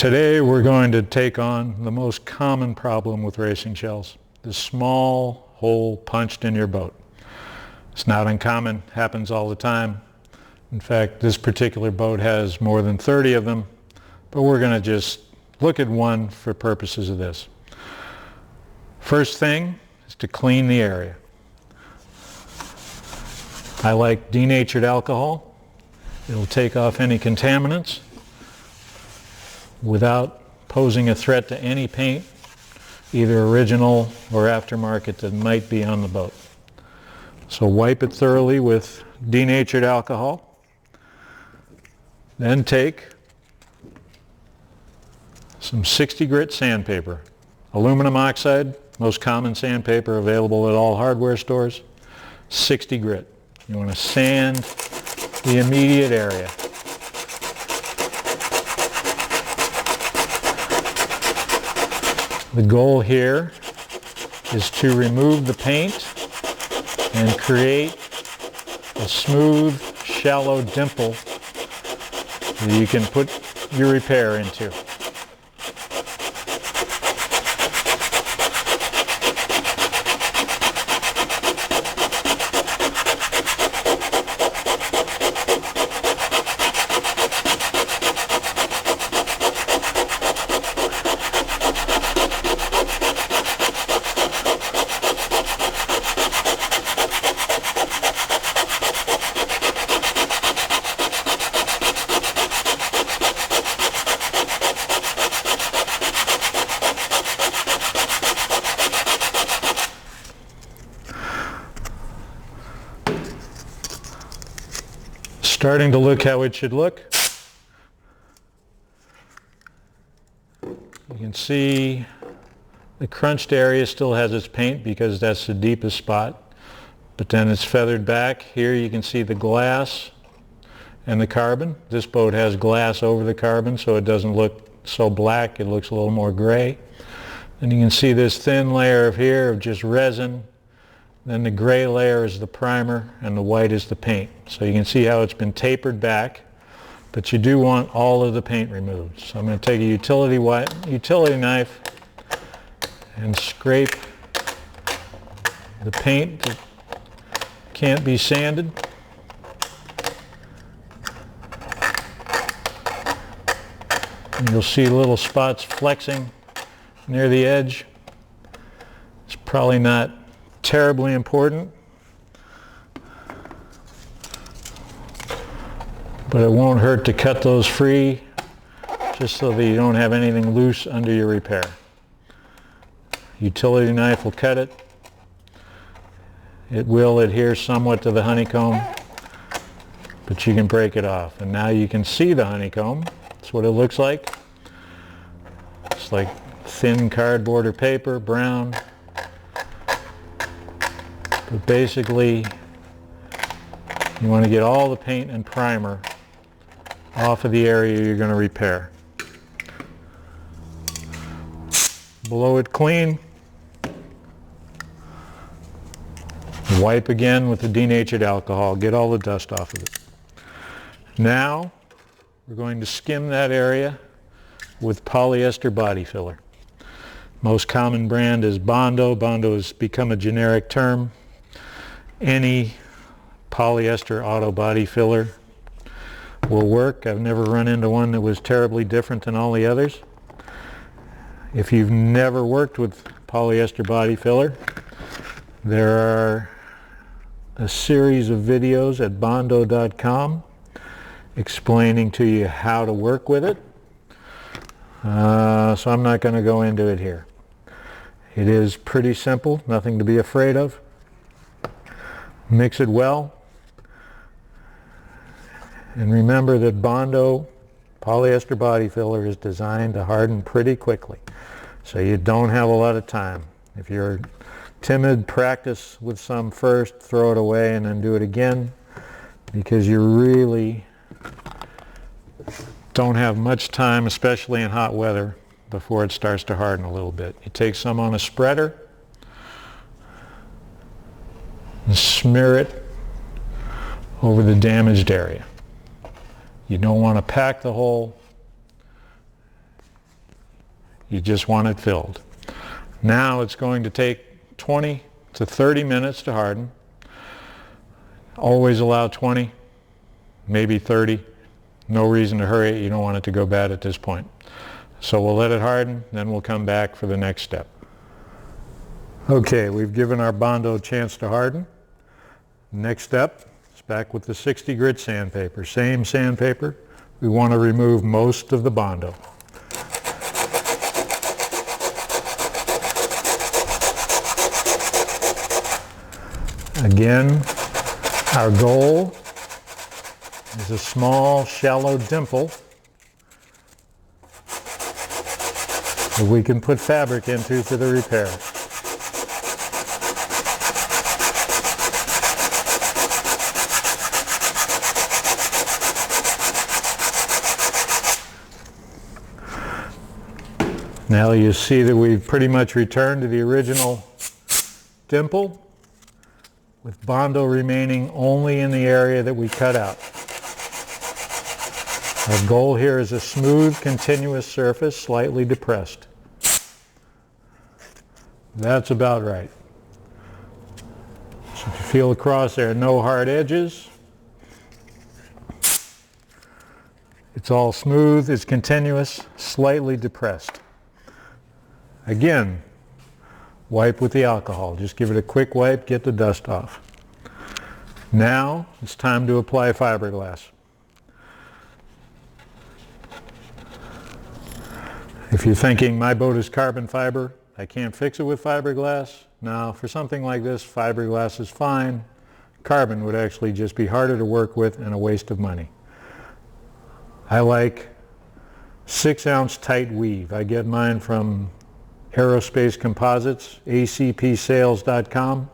Today we're going to take on the most common problem with racing shells, the small hole punched in your boat. It's not uncommon, happens all the time. In fact, this particular boat has more than 30 of them, but we're going to just look at one for purposes of this. First thing is to clean the area. I like denatured alcohol. It'll take off any contaminants without posing a threat to any paint, either original or aftermarket, that might be on the boat. So wipe it thoroughly with denatured alcohol. Then take some 60 grit sandpaper, aluminum oxide, most common sandpaper available at all hardware stores, 60 grit. You want to sand the immediate area. The goal here is to remove the paint and create a smooth, shallow dimple that you can put your repair into. Starting to look how it should look. You can see the crunched area still has its paint because that's the deepest spot, but then it's feathered back. Here you can see the glass and the carbon. This boat has glass over the carbon, so it doesn't look so black, it looks a little more gray. And you can see this thin layer of here of just resin. Then the gray layer is the primer and the white is the paint. So you can see how it's been tapered back, but you do want all of the paint removed. So I'm going to take a utility knife and scrape the paint that can't be sanded. And you'll see little spots flexing near the edge. It's probably not terribly important, but it won't hurt to cut those free just so that you don't have anything loose under your repair. Utility knife will cut it. It will adhere somewhat to the honeycomb, but you can break it off. And now you can see the honeycomb. That's what it looks like. It's like thin cardboard or paper, brown. But basically, you want to get all the paint and primer off of the area you're going to repair. Blow it clean. Wipe again with the denatured alcohol. Get all the dust off of it. Now, we're going to skim that area with polyester body filler. Most common brand is Bondo. Bondo has become a generic term. Any polyester auto body filler will work. I've never run into one that was terribly different than all the others. If you've never worked with polyester body filler, there are a series of videos at bondo.com explaining to you how to work with it. So I'm not going to go into it here. It is pretty simple, nothing to be afraid of. Mix it well, and remember that Bondo polyester body filler is designed to harden pretty quickly, so you don't have a lot of time. If you're timid, practice with some first, throw it away, and then do it again, because you really don't have much time, especially in hot weather, before it starts to harden a little bit. You take some on a spreader and smear it over the damaged area. You don't want to pack the hole. You just want it filled. Now it's going to take 20 to 30 minutes to harden. Always allow 20, maybe 30. No reason to hurry it. You don't want it to go bad at this point. So we'll let it harden, then we'll come back for the next step. Okay, we've given our Bondo a chance to harden. Next step is back with the 60 grit sandpaper. Same sandpaper. We want to remove most of the Bondo. Again, our goal is a small, shallow dimple that we can put fabric into for the repair. Now you see that we've pretty much returned to the original dimple, with Bondo remaining only in the area that we cut out. Our goal here is a smooth, continuous surface, slightly depressed. That's about right. So if you feel across there, no hard edges. It's all smooth, it's continuous, slightly depressed. Again, wipe with the alcohol. Just give it a quick wipe, get the dust off. Now it's time to apply fiberglass. If you're thinking my boat is carbon fiber, I can't fix it with fiberglass. Now for something like this, fiberglass is fine. Carbon would actually just be harder to work with and a waste of money. I like 6-ounce tight weave. I get mine from Aerospace Composites, acpsales.com.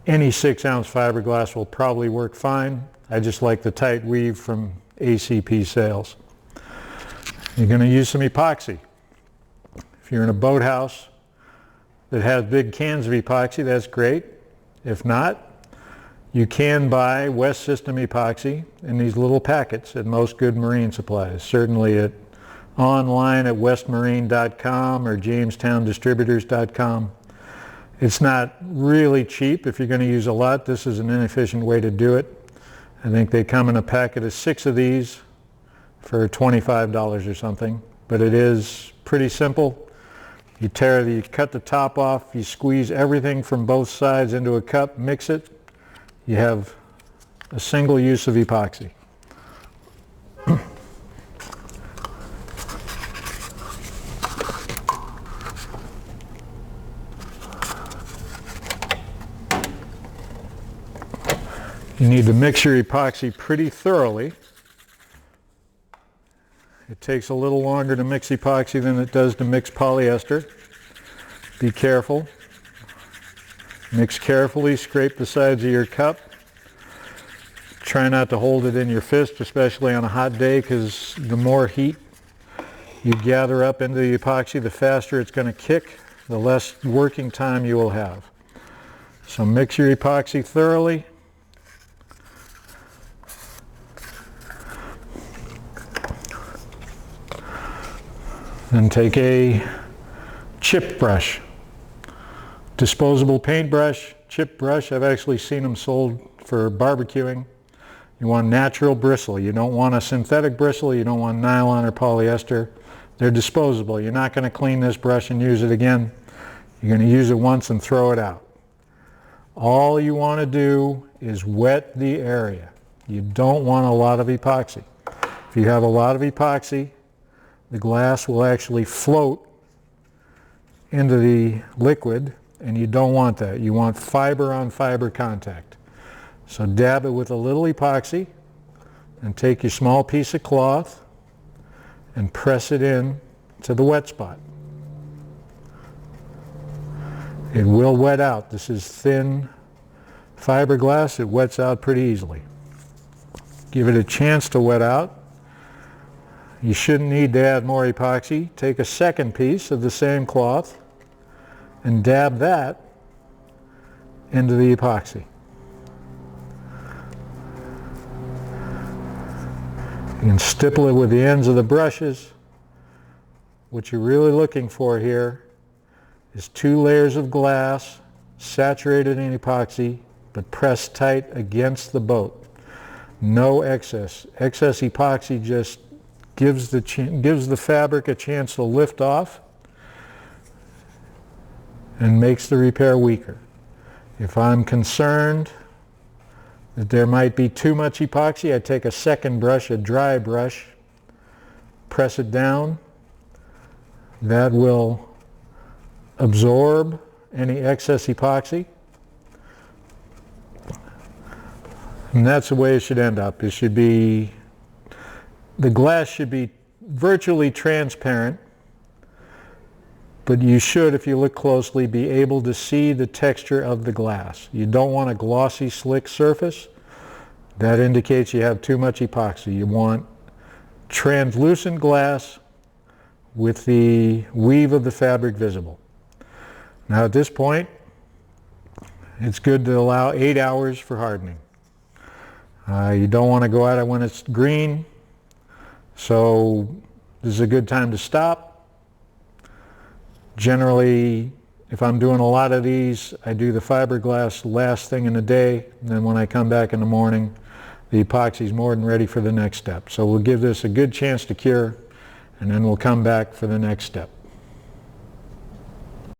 Any 6-ounce fiberglass will probably work fine. I just like the tight weave from ACP Sales. You're going to use some epoxy. If you're in a boathouse that has big cans of epoxy, that's great. If not, you can buy West System epoxy in these little packets at most good marine supplies. Certainly at online at westmarine.com or jamestowndistributors.com. It's not really cheap. If you're going to use a lot, this is an inefficient way to do it. I think they come in a packet of 6 of these for $25 or something, but it is pretty simple. You cut the top off, you squeeze everything from both sides into a cup, mix it. You have a single use of epoxy. You need to mix your epoxy pretty thoroughly. It takes a little longer to mix epoxy than it does to mix polyester. Be careful. Mix carefully, scrape the sides of your cup. Try not to hold it in your fist, especially on a hot day, because the more heat you gather up into the epoxy, the faster it's going to kick, the less working time you will have. So mix your epoxy thoroughly. Then take a chip brush, disposable paintbrush, chip brush. I've actually seen them sold for barbecuing. You want natural bristle. You don't want a synthetic bristle. You don't want nylon or polyester. They're disposable. You're not going to clean this brush and use it again. You're going to use it once and throw it out. All you want to do is wet the area. You don't want a lot of epoxy. If you have a lot of epoxy, the glass will actually float into the liquid, and you don't want that. You want fiber on fiber contact. So dab it with a little epoxy and take your small piece of cloth and press it in to the wet spot. It will wet out. This is thin fiberglass. It wets out pretty easily. Give it a chance to wet out. You shouldn't need to add more epoxy. Take a second piece of the same cloth and dab that into the epoxy. You can stipple it with the ends of the brushes. what you're really looking for here is 2 layers of glass saturated in epoxy but pressed tight against the boat. No excess. Excess epoxy just gives the fabric a chance to lift off and makes the repair weaker. If I'm concerned that there might be too much epoxy, I take a second brush, a dry brush, press it down. That will absorb any excess epoxy. And that's the way it should end up. It should be, the glass should be virtually transparent, but you should, if you look closely, be able to see the texture of the glass. You don't want a glossy, slick surface. That indicates you have too much epoxy. You want translucent glass with the weave of the fabric visible. Now at this point, it's good to allow 8 hours for hardening. You don't want to go at it when it's green, so this is a good time to stop. Generally, if I'm doing a lot of these, I do the fiberglass last thing in the day, and then when I come back in the morning, the epoxy is more than ready for the next step. So we'll give this a good chance to cure, and then we'll come back for the next step.